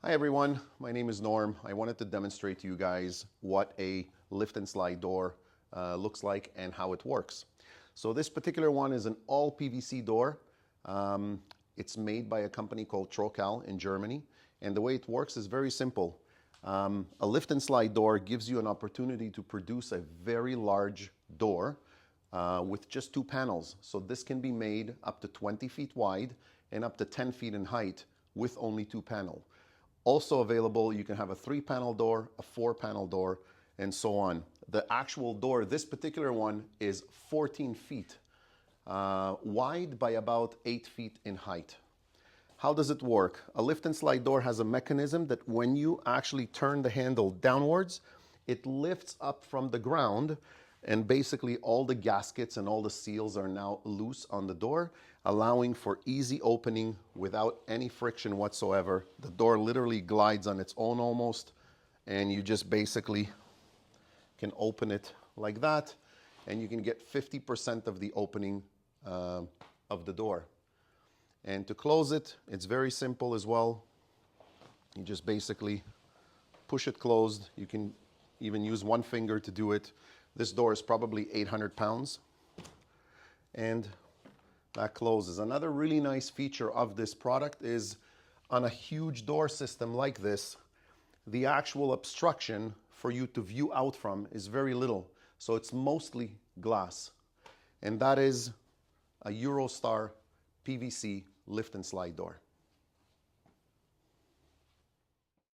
Hi everyone, my name is Norm. I wanted to demonstrate to you guys what a lift and slide door looks like and how it works. So this particular one is an all PVC door. It's made by a company called Trocal in Germany, and the way it works is very simple. A lift and slide door gives you an opportunity to produce a very large door with just two panels. So this can be made up to 20 feet wide and up to 10 feet in height with only two panels. Also available, you can have a 3-panel door, a 4-panel door, and so on. The actual door, this particular one, is 14 feet wide by about 8 feet in height. How does it work? A lift and slide door has a mechanism that when you actually turn the handle downwards, it lifts up from the ground, and basically all the gaskets and all the seals are now loose on the door, allowing for easy opening without any friction whatsoever. The door literally glides on its own almost, and you just basically can open it like that, and you can get 50% of the opening of the door. And to close it, it's very simple as well. You just basically push it closed. You can even use one finger to do it. This door is probably 800 pounds, and that closes. Another really nice feature of this product is on a huge door system like this, the actual obstruction for you to view out from is very little. So it's mostly glass, and that is a EuroStar PVC lift and slide door.